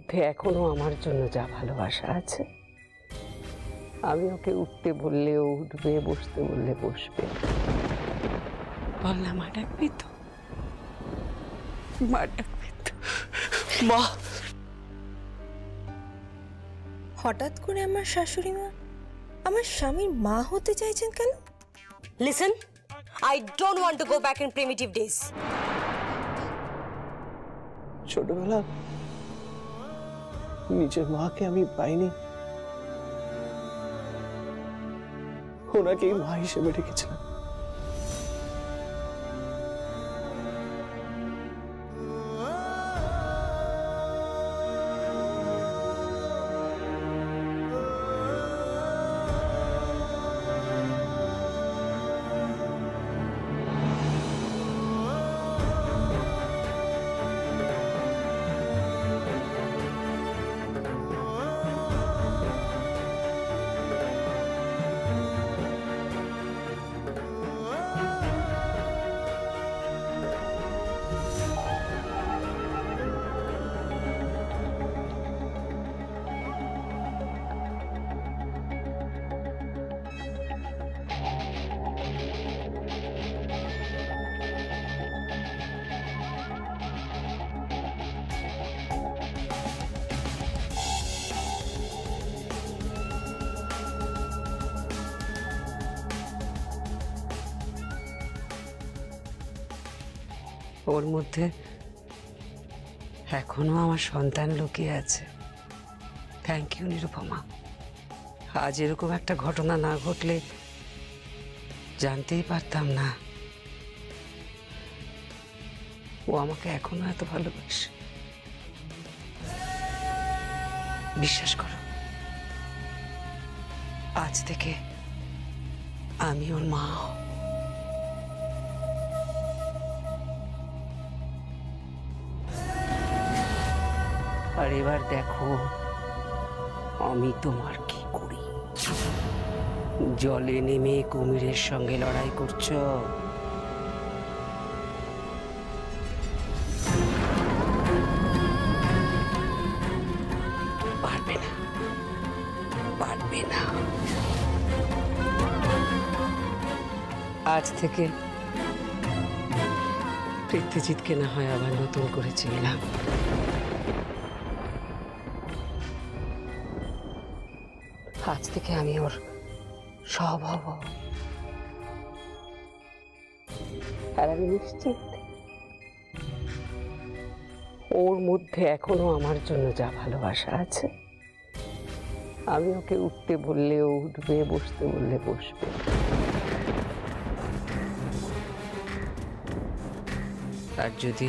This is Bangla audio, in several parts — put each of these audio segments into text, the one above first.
মধ্যে এখনো আমার জন্য যা ভালোবাসা আছে, আমি ওকে উঠতে বললে ও উঠবে, বসতে বললে বসবে। বল না, মা ডাকবি তো? মা ডাকবি তো? মা! হঠাৎ করে আমার শাশুড়ি মা আমার স্বামীর মা হতে চাইছেন কেন? Listen, I don't want to go back in primitive days. ছোটবেলা নিজের মাকে আমি পাইনি, ওনাকেই মা হিসেবে রেখেছিলাম। ওর মধ্যে এখনো আমার সন্তান লুকিয়ে আছে। Thank you Nirupama. আজ এরকম একটা ঘটনা না ঘটলে জানতেই পারতাম না ও আমাকে এখনো এত ভালোবাসে। বিশ্বাস করো, আজ থেকে আমি ওর মা। আর এবার দেখো আমি তোমার কি করি। জলে নেমে কুমিরের সঙ্গে লড়াই করছো। পারবে না, পারবে না। আজ থেকে পৃথ্বীজিৎকে না হয় আবার নতুন করে চিনলাম। আজ থেকে আমি ওর সব হব। আর আমি নিশ্চিত ওর মধ্যে এখনো আমার জন্য যা ভালোবাসা আছে, আমি ওকে উঠতে বললে ও উঠবে, বসতে বললে বসবে। আর যদি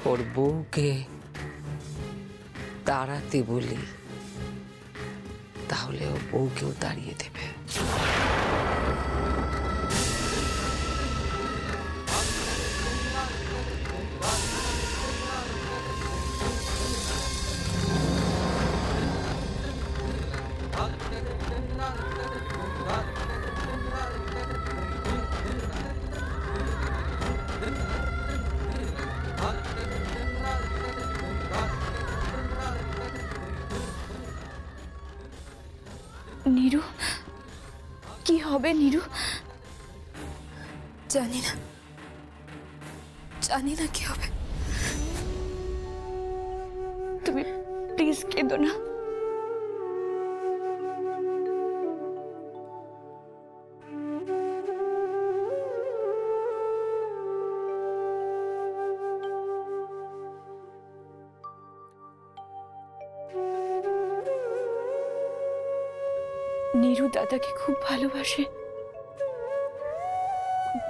ওর বউকে তাড়াতে বলি, তাহলে ও বউকেও তাড়িয়ে দেবে। নীরু, কি হবে নীরু? জানি না, জানি না কি হবে। তুমি প্লিজ কেঁদো না। নীরু দাদাকে খুব ভালোবাসে।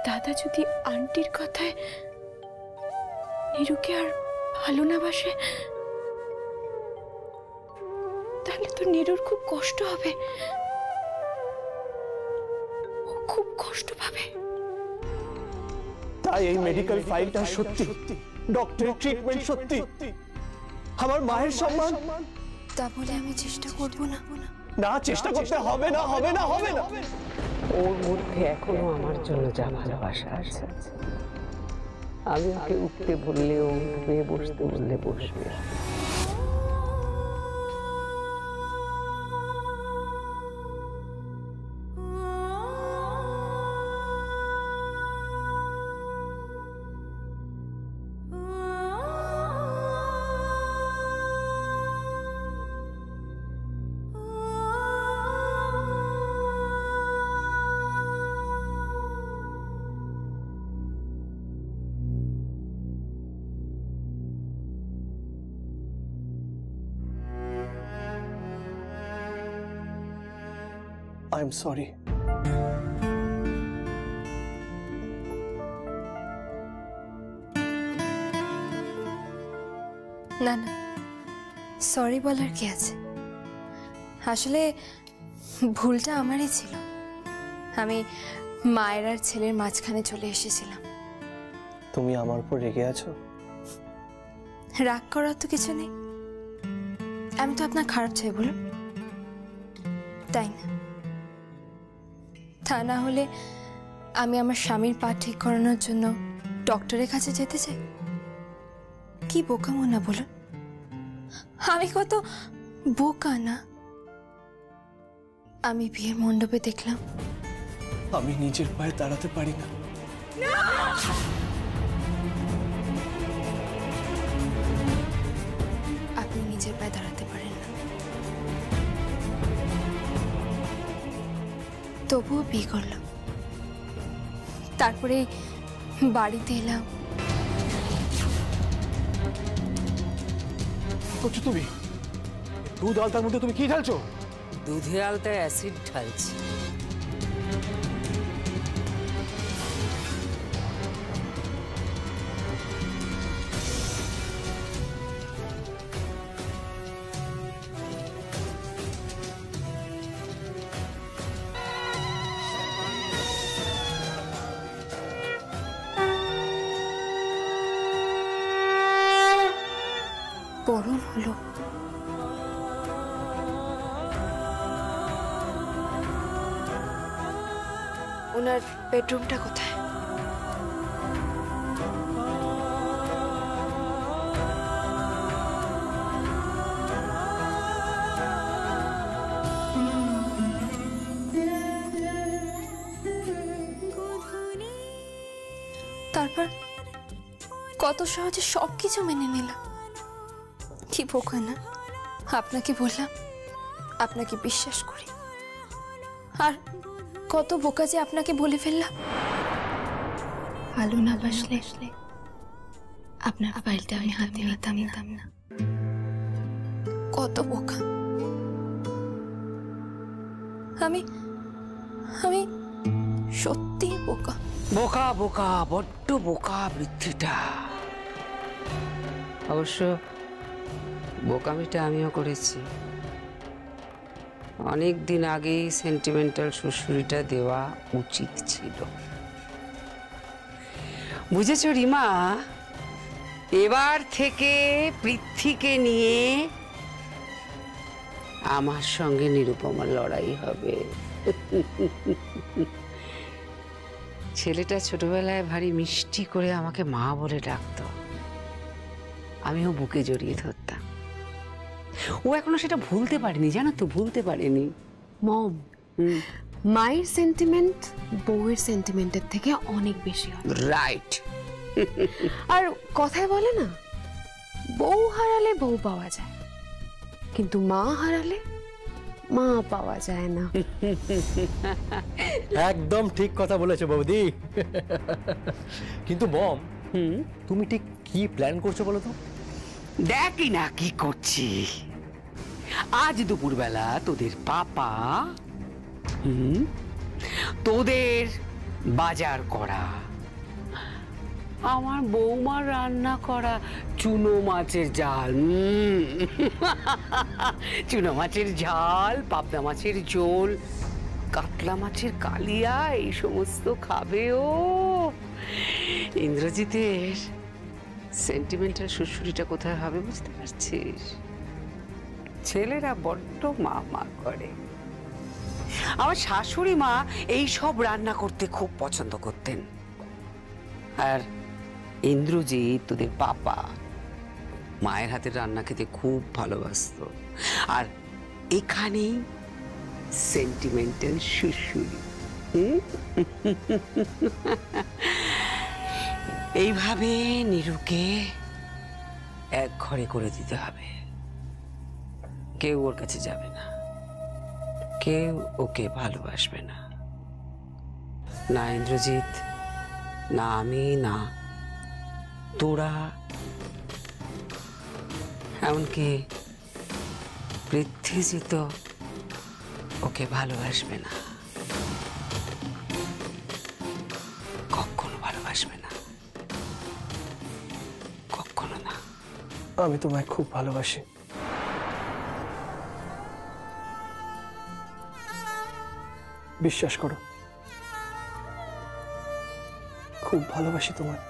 দাদা যদি আন্টির কথায় নীরুকে আর ভালো না বাসে, তাহলে তো নীরুর খুব কষ্ট হবে। ও খুব কষ্ট পাবে। তাই এই মেডিকেল ফাইলটা সত্যি, ডক্টরের ট্রিটমেন্ট সত্যি, আমার মায়ের সম্মান। তা বলে আমি চেষ্টা করব না। না, চেষ্টা করতে হবে না, হবে না, হবে না। ওর মধ্যে এখনো আমার জন্য যা ভালোবাসা আছে, আমি ওকে উঠতে বললেও উঠবে, বসতে বললে বসবে। I'm sorry. না না, সরি বলার কি আছে? আসলে ভুলটা আমারই ছিল। আমি মায়ের আর ছেলের মাঝখানে চলে এসেছিলাম। তুমি আমার উপর রেগে আছো? রাগ করার তো কিছু নেই। আমি তো আপনার খারাপ চাই বলুন, তাই না? তা না হলে আমি আমার স্বামীর পা ঠিক করানোর জন্য ডক্টরের কাছে যেতে চাই? কি বোকা মনে বলুন, আমি কত বোকা না? আমি বিয়ের মণ্ডপে দেখলাম আমি নিজের পায়ে দাঁড়াতে পারি না। আপনি নিজের পায়ে দাঁড়াতে পারেন না, তবুও বিয়ে করলাম। তারপরে বাড়িতে এলাম। করছো তুমি? দুধ আলতার মধ্যে তুমি কি ঢালছো? দুধে আলতায় অ্যাসিড ঢালছি। গরম হলো। ওনার বেডরুমটা কোথায়? তারপর কত সহজে সবকিছু মেনে নিলাম। কি বোকা না? আপনাকে বললাম, আপনাকে বিশ্বাস করি। আর কত বোকা যে আপনাকে বলে ফেললাম। ভালো না বাসলে আপনার ফাইলটা আমি হাতে নিতাম না। কত বোকা আমি, আমি সত্যি বোকা। বোকা বোকা, বড্ড বোকা বৃদ্ধিটা। অবশ্য বোকামিটা আমিও করেছি। অনেক দিন আগেই সেন্টিমেন্টাল শ্বশুরিটা দেওয়া উচিত ছিল। বুঝেছো রিমা, এবার থেকে পৃথ্বীকে নিয়ে আমার সঙ্গে নিরুপমার লড়াই হবে। ছেলেটা ছোটবেলায় ভারী মিষ্টি করে আমাকে মা বলে ডাকতো, আমিও বুকে জড়িয়ে ধরতাম। ও এখনো সেটা ভুলতে পারেনি, জানো তো, ভুলতে পারেনি। মম, মায়ের সেন্টিমেন্ট বউয়ের সেন্টিমেন্টের থেকে অনেক বেশি হয়। রাইট। আর কথায় বলে না, বউ হারালে বউ পাওয়া যায়, কিন্তু মা হারালে মা পাওয়া যায় না। একদম ঠিক কথা বলেছো বৌদি। কিন্তু মম, তুমি ঠিক কি প্ল্যান করছো বলো তো? দেখি না কি করছি। আজ দুপুরবেলা তোদের পাপা তোদের বাজার করা, আমার বৌমার রান্না করা চুনো মাছের ঝাল, চুনো মাছের ঝাল, পাবদা মাছের ঝোল, কাতলা মাছের কালিয়া, এই সমস্ত খাবে ও। ইন্দ্রজিতের সেন্টিমেন্টাল শ্বশুরিটা কোথায় হবে বুঝতে পারছিস? ছেলেরা বড্ড মা মা করে। আমার শাশুড়ি মা এই সব রান্না করতে খুব পছন্দ করতেন। আর ইন্দ্রজিৎ তোদের পাপা মায়ের হাতের রান্না খেতে খুব ভালোবাসতো, আর এখানেই সেন্টিমেন্টাল শুশুরি। এইভাবে নীরুকে এক ঘরে করে দিতে হবে। কেউ ওর কাছে যাবে না, কেউ ওকে ভালোবাসবে না, না ইন্দ্রজিৎ, না আমি, না তোরা, এমনকি পৃথ্বীজিৎ ওকে ভালোবাসবে না, কখনো ভালোবাসবে না, কখনো না। আমি তোমায় খুব ভালোবাসি। বিশ্বাস করো, খুব ভালোবাসি তোমায়।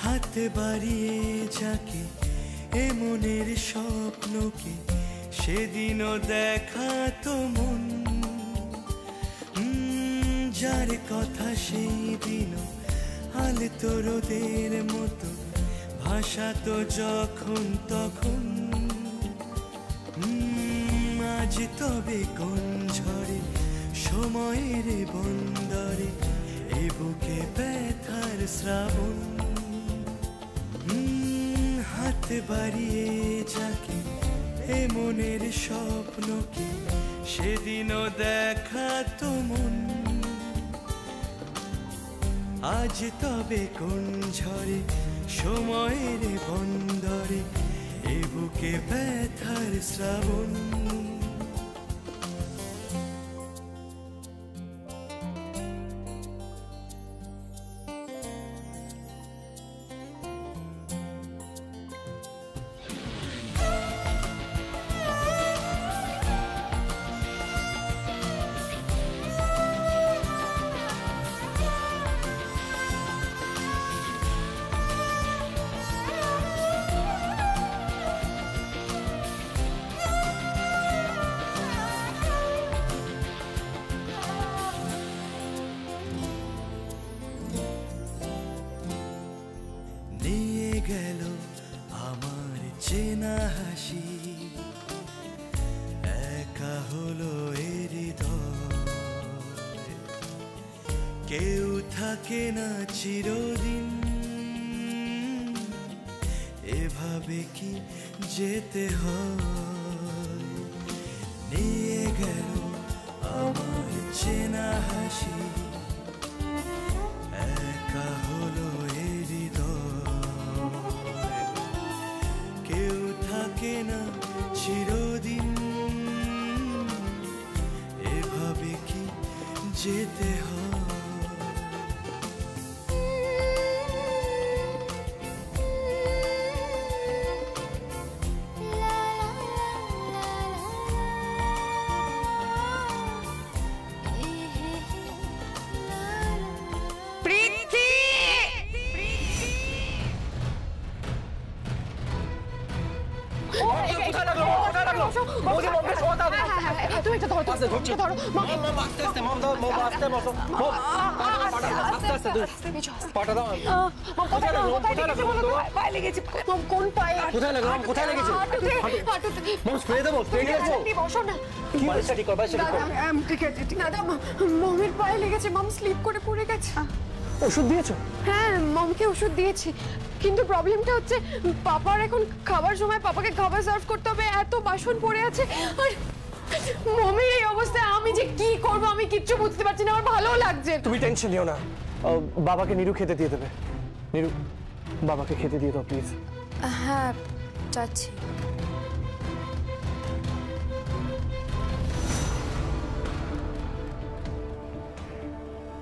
হাতে বাড়িয়ে যাকে এ মনের স্বপ্নকে সেদিনও দেখা তো মন, যার কথা সেই দিনও আলে তোরদের মতো ভাষা তো যখন তখন, আজ তবে কোন ঝড়ে সময়ের বন্দরে এ বুকে ব্যথার শ্রাবণ, হাতে বাড়িয়ে যাকে এ মনের স্বপ্নকে সেদিনও দেখা তো মন, আজ তবে কোন ঝড়ে সময়ের বন্দরে এ বুকে ব্যথার শ্রাবণ। গেল আমার চেনা হাসি, একা হলো এর হৃদয়, কেউ থাকে না চিরদিন, এভাবে কি যেতে হয়, নিয়ে গেল আমার চেনা হাসি, একা হলো এর হৃদয়, কেউ থাকে না চিরদিন, এভাবে কি যেতে হয়। মমের পায়ে লেগেছে, মম স্লিপ করে পড়ে গেছে। ওষুধ দিয়েছো? হ্যাঁ, মমকে ওষুধ দিয়েছি, কিন্তু প্রবলেমটা হচ্ছে পাপার এখন খাবার সময় পাপাকে খাবার সার্ভ করতে হবে, এত বাসন পড়ে আছে, আর মমের এই অবস্থায় আমি যে কি করব আমি কিচ্ছু বুঝতে পারছি না, আমার ভালো লাগছে। তুমি টেনশন নিও না, বাবাকে নীরু খেতে দিয়ে দেবে। নীরু, বাবাকে খেতে দিয়ে দাও প্লিজ। হ্যাঁ যাচ্ছি।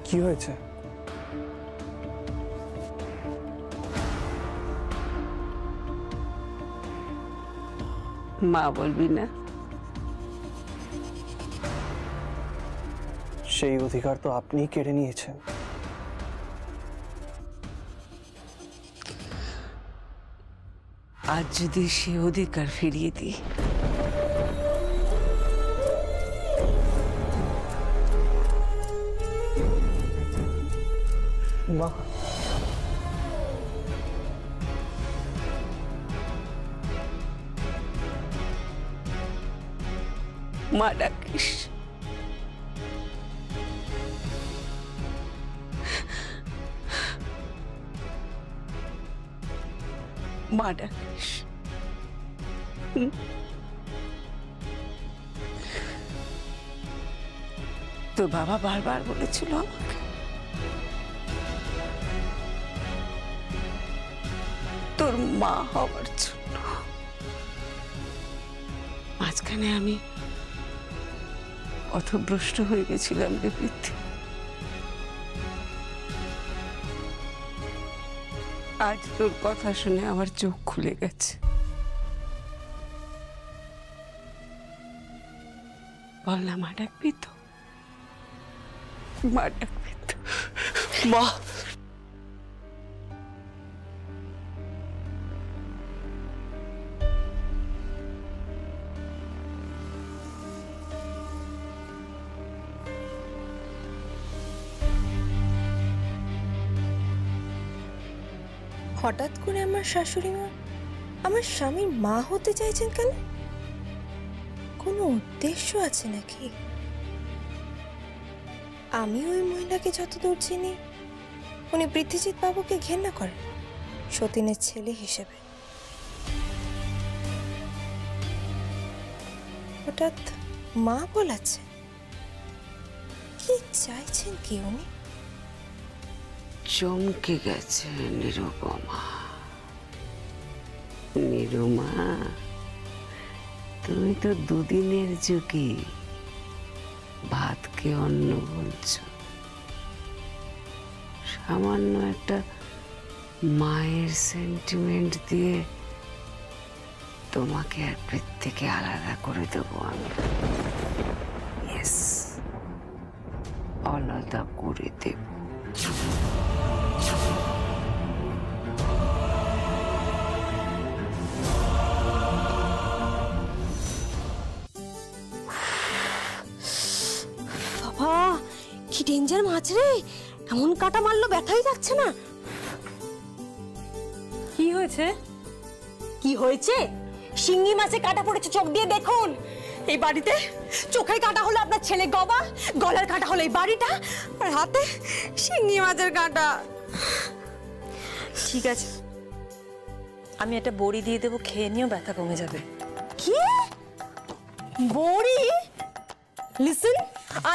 কি হয়েছে? মা বলবি না? সেই অধিকার তো আপনিই কেড়ে নিয়েছেন। আজ যদি সে অধিকার ফিরিয়ে দিই, মা মা ডাকিস। মা ডাকিস। তোর বাবা বারবার বলেছিল আমাকে, তোর মা হওয়ার জন্য। মাঝখানে আমি পথভ্রষ্ট হয়ে গেছিলাম রে পৃথ্বী। আজ তোর কথা শুনে আমার চোখ খুলে গেছে। বল না, মা ডাকবি তো? মা ডাকবি তো? মা হঠাৎ করে আমার শাশুড়ি মা আমার স্বামীর মা হতে চাইছেন কেন? কোনো উদ্দেশ্য আছে নাকি? আমি ওই মহিলাকে যতদূর চিনি, উনি পৃথ্বীজিৎ বাবুকে ঘেন্না করেন সতীনের ছেলে হিসেবে। হঠাৎ মা বলাচ্ছে, কি চাইছেন কি উনি? চমকে গেছে নিরুপমা। নিরুমা, তুমি তো দুদিনের যুগে ভাতকে অন্ন বলছো। সামান্য একটা মায়ের সেন্টিমেন্ট দিয়ে তোমাকে আর পৃথ্বীকে আলাদা করে দেবো আমি। ইয়েস, আলাদা করে দেব। বাবা, কি ডেঞ্জার মাছ রে! এমন কাটা মারলো, ব্যথাই যাচ্ছে না। কি হয়েছে? কি হয়েছে? শিঙ্গি মাছে কাটা পড়েছে, চোখ দিয়ে দেখুন। এই বাড়িতে চোখের কাটা হলো আপনার ছেলে গবা, গলার কাটা হলো এই বাড়িটা, আর হাতে শিঙ্গি মাছের কাটা। ঠিক আছে, আমি একটা বড়ি দিয়ে দেবো, খেয়ে নিও, ব্যথা কমে যাবে। কি বড়ি? Listen,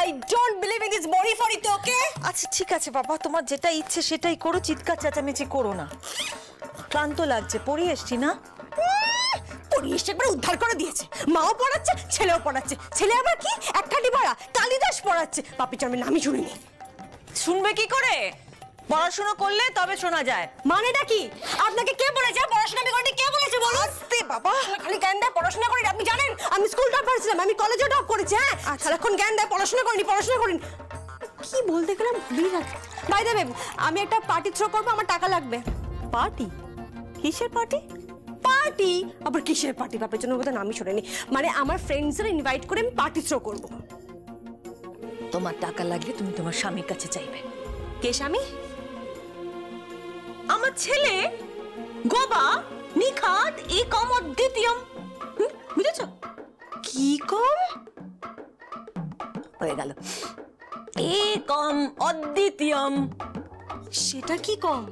I don't believe in this body for it, okay? আচ্ছা ঠিক আছে বাবা, তোমার যেটা ইচ্ছে সেটাই করো, চিৎকার চেঁচামেচি করো না। ক্লান্ত লাগছে, পড়ে এসছি না? পড়িয়ে এসে একবার উদ্ধার করে দিয়েছে। মাও পড়াচ্ছে, ছেলেও পড়াচ্ছে। ছেলে আবার কি একখাটি পড়া, কালিদাস পড়াচ্ছে। বাপি জন্মের নামই শুনিনি। শুনবে কি করে? পড়াশোনা করলে তবে শোনা যায়। মানেটা কি? আপনাকে কে বলেছে পড়াশোনা আমি করিনি? কে বলেছে বলুন? আস্তে বাবা, খালি জ্ঞান দেয়, পড়াশোনা করিনি। আপনি জানেন আমি স্কুল টপার ছিলাম, আমি কলেজে টপ করেছি। হ্যাঁ, সারাক্ষণ জ্ঞান দেয়, পড়াশোনা করিনি, পড়াশোনা করিনি। কি বলতে গেলাম ভুলেই গেছি। বাই দ্য ওয়ে, আমি একটা পার্টি থ্রো করবো, আমার টাকা লাগবে। পার্টি? কিসের পার্টি? পার্টি? আবার কিসের পার্টি? বাপের জন্য বোধহয় নামই শুনিনি। মানে আমার ফ্রেন্ডসরা ইনভাইট করে আমি পার্টি থ্রো করবো। তোমার টাকা লাগলে তুমি তোমার স্বামীর কাছে চাইবে। কে স্বামী? আমার ছেলে গোবা, নিখাত, একম অদ্বিতীয়ম। বুঝেছো? কি কম? হয়ে গেল, একম অদ্বিতীয়ম। সেটা কি কম?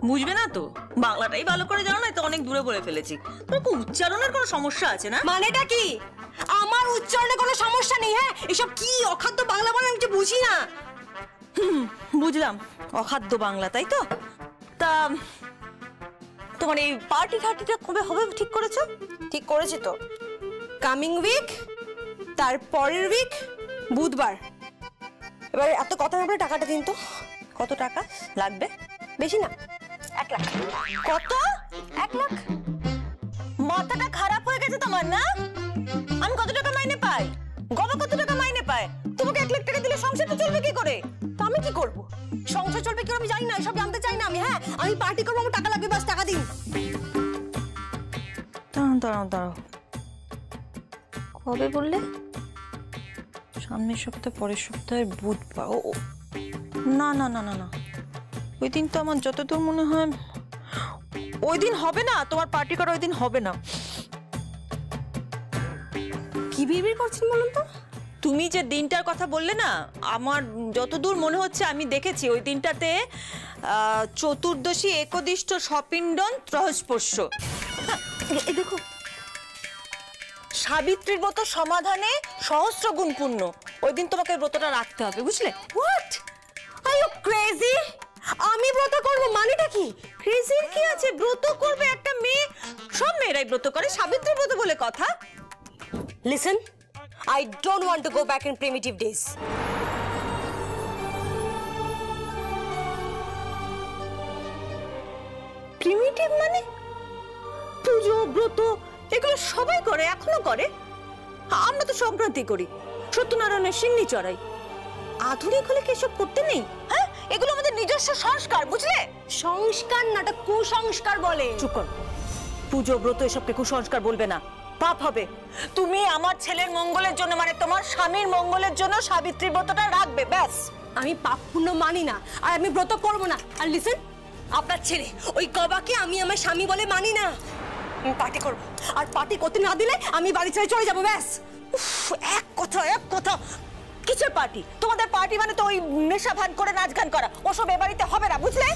বুঝবে না তো, বাংলাটাই ভালো করে জানো না, তো অনেক দূরে বলে ফেলেছি। তোমার উচ্চারণের কোনো সমস্যা আছে না? মানেটা কি? আমার উচ্চারণে কোনো সমস্যা নেই। হ্যাঁ, এসব কি অখাদ্য বাংলা বলে আমি কিছু বুঝি না। বুঝলাম, অখাদ্য বাংলা, তাই তো? তা তোমার এই পার্টি ফার্টিটা কবে হবে ঠিক করেছো? ঠিক করেছি তো, কামিং উইক, তার পরের উইক, বুধবার। এবার এত কথা না বলে টাকাটা দিন তো। কত টাকা লাগবে? বেশি না, 1 লাখ। কত? 1 লাখ? মাথাটা খারাপ হয়ে গেছে তোমার না? আমি কত টাকা মাইনে পাই? গবা কত টাকা মাইনে পায়? তোমাকে 1 লাখ টাকা দিলে সংসারটা চলবে কি করে? তা আমি কি করব? সংসার চলবে কি আমি জানি না, এসব জানতে চাই না আমি। হ্যাঁ, আমি পার্টি করবো, আমার টাকা লাগবে, বাস টাকা দিন। দাঁড়াও কবে বললে? সামনের সপ্তাহে, পরের সপ্তাহের বুধবার। ও না না না না না, ওই দিন তো আমার যতদূর মনে হয় ওই দিন হবে না, তোমার পার্টি করা ওই দিন হবে না। কি বিড়বিড় করছেন বলুন তো? তুমি যে দিনটার কথা বললে না, আমার যতদূর মনে হচ্ছে আমি দেখেছি ওই দিনটাতে চতুর্দশী, একদিষ্ট, স্বপিণ্ডন, ত্রয়োস্পর্শ। দেখো, সাবিত্রীর ব্রত সমাধানে সহস্র গুণ পূর্ণ। ওই দিন তোমাকে ব্রতটা রাখতে হবে, বুঝলে? What are you crazy? আমি ব্রত করব মানেটা কি? ক্রেজির কি আছে? ব্রত করবে একটা মেয়ে, সব মেয়েরাই ব্রত করে, সাবিত্রী ব্রত বলে কথা। Listen, I don't want to go back in primitive days. Primitive মানে? পুজো, ব্রত এগুলো সবাই করে, এখনো করে। আমরা তো সংক্রান্তি করি, সত্যনারায়ণের সিন্নি চড়াই। আধুনিক হলে কি এসব করতে নেই? হ্যাঁ, এগুলো আমাদের নিজস্ব সংস্কার, বুঝলে? সংস্কার না, এটা কুসংস্কার বলে। চুপ কর। পুজো, ব্রত এসবকে কুসংস্কার বলবে না, পাপ হবে। তুমি আমার ছেলের মঙ্গলের জন্য, মানে তোমার স্বামীর মঙ্গলের জন্য সাবিত্রী ব্রতটা রাখবে, ব্যাস। আমি পাপ পুণ্য মানি না, আর আমি ব্রত করব না। আর লিসেন, আপনার ছেলে ওই গবাকে আমি আমার স্বামী বলে মানি না। আমি পার্টি করব, আর পার্টি করতে না দিলে আমি বাড়ি ছেড়ে চলে যাবো, ব্যাস। এক কথা। কিসের পার্টি? তোমাদের পার্টি মানে তো ওই নেশা ভান করে নাচ গান করা, ওসব এ বাড়িতে হবে না, বুঝলে?